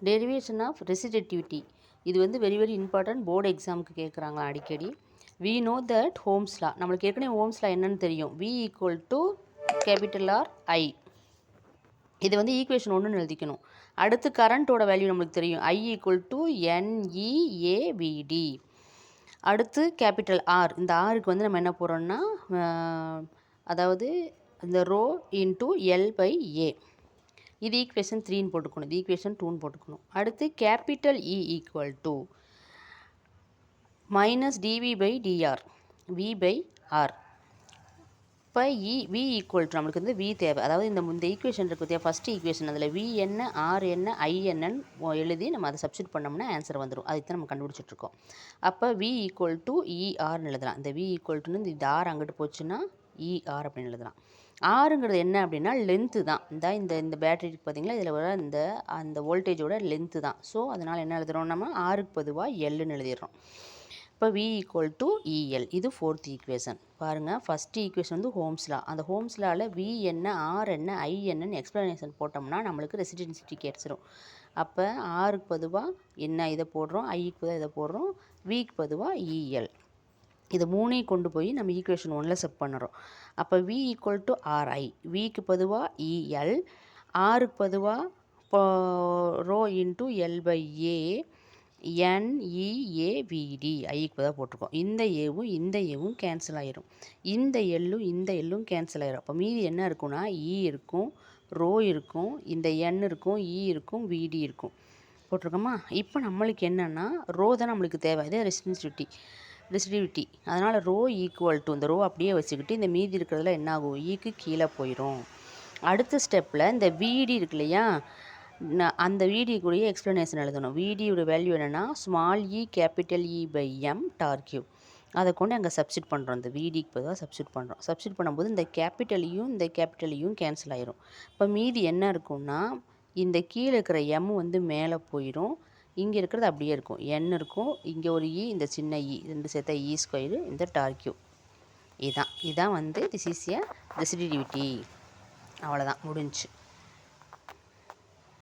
Derivation of ரெசிடிவிட்டி இது வந்து very very important, board எக்ஸாமுக்கு கேட்குறாங்க அடிக்கடி. We know that Ohm's law, நம்மளுக்கு ஏற்கனவே ஹோம்ஸ் லா என்னன்னு தெரியும். V equal to capital R I, இது வந்து ஈக்குவேஷன் 1ன்னு எழுதிக்கணும். அடுத்து கரண்ட்டோட வேல்யூ நம்மளுக்கு தெரியும், ஐ ஈக்குவல் டு NEAVD. அடுத்து கேபிட்டல் ஆர், இந்த ஆருக்கு வந்து நம்ம என்ன போகிறோம்னா அதாவது இந்த ரோ இன்ட்டு L/A. இது ஈக்குவேஷன் 3ன்னு போட்டுக்கணும், இது ஈக்குவேஷன் 2ன்னு போட்டுக்கணும். அடுத்து capital E equal to minus dV/dr, V/R. இப்போ வி ஈக்குவல் டு நம்மளுக்கு வந்து வி தேவை, அதாவது இந்த ஈக்குவேஷன் இருக்கு பார்த்தியா, ஃபஸ்ட் ஈக்குவேஷன், அதில் வி என்ன, ஆர் என்ன, ஐ என்னன்னு எழுதி நம்ம அதை சப்ஸ்டிட் பண்ணோம்னா ஆன்சர் வந்துடும். அதுக்கு தான் நம்ம கண்டுபிடிச்சிட்ருக்கோம். அப்போ வி ஈக்குவல் டு ERன்னு எழுதலாம். இந்த வி ஈக்குவல் டுன்னு இந்த ஆர் அங்கிட்டு போச்சுன்னா ER அப்படின்னு எழுதலாம். ஆறுங்கிறது என்ன அப்படின்னா லென்த்து தான். இந்த பேட்டரி இருக்குது பார்த்தீங்களா, இதில் வர அந்த வோல்டேஜோட லென்த்து தான். ஸோ அதனால் என்ன எழுதுகிறோம், நம்ம ஆருக்கு பொதுவாக எல்லுன்னு எழுதிடுறோம். இப்போ V ஈக்குவல் டு EL, இது 4th ஈக்குவேஷன். பாருங்கள், ஃபஸ்ட்டு ஈக்குவேஷன் வந்து ஹோம்ஸ் லா. அந்த ஹோம்ஸ் லாவில் V என்ன, ஆர் என்ன, ஐ என்னன்னு எக்ஸ்ப்ளனேஷன் போட்டோம்னா நம்மளுக்கு ரெசிடென்சிட்டி கிடச்சிரும். அப்போ ஆருக்கு பொதுவாக என்ன இதை போடுறோம், ஐக்கு பொதுவாக இதை போடுறோம், விக்கு பொதுவாக EL. இது மூணையும் கொண்டு போய் நம்ம ஈக்குவேஷன் 1ல் செட் பண்ணுறோம். அப்போ V ஈக்குவல் டு RI, விக்கு பொதுவாக EL, ஆருக்கு பொதுவாக ரோ இன்ட்டு L/A, NEAVD, ஐக்கு பொதுவாக போட்டிருக்கோம். இந்த ஏவும் இந்த ஏவும் கேன்சல் ஆயிரும், இந்த எல்லும் கேன்சல் ஆயிரும். அப்போ மீதி என்ன இருக்குன்னா E இருக்கும், ரோ இருக்கும், இந்த N இருக்கும், E இருக்கும், VD இருக்கும். போட்டிருக்கோமா? இப்போ நம்மளுக்கு என்னென்னா ரோ தான் நம்மளுக்கு தேவை, இதே ரெசிடிவிட்டி. அதனால் ரோ ஈக்குவல் டு, இந்த ரோ அப்படியே வச்சுக்கிட்டு இந்த மீதி இருக்கிறதுல என்ன ஆகும், ஈக்கு கீழே போயிடும். அடுத்த ஸ்டெப்பில் இந்த VD இருக்கு இல்லையா, அந்த VD கூடிய எக்ஸ்ப்ளனேஷன் எழுதணும். VDயோட வேல்யூ என்னென்னா ஸ்மால் இ கேபிட்டல் E/M டார் கியூப். அதை கொண்டு அங்கே சப்ஸ்டிட் பண்ணுறோம், இந்த VDக்கு பொதுவாக சப்ஸ்டிட் பண்ணுறோம். சப்ஸ்டிட் பண்ணும்போது இந்த கேபிட்டலையும் கேன்சல் ஆயிரும். இப்போ மீதி என்ன இருக்கும்னா இந்த கீழே இருக்கிற M வந்து மேலே போயிடும், இங்கே இருக்கிறது அப்படியே இருக்கும், N இருக்கும், இங்கே ஒரு E, இந்த சின்ன E, ரெண்டு சேர்த்தா E², இந்த டார் கியூப். இதான் வந்து திஸ் இஸ் எ ரெசிடிவிட்டி. அவ்வளோதான், முடிஞ்சு.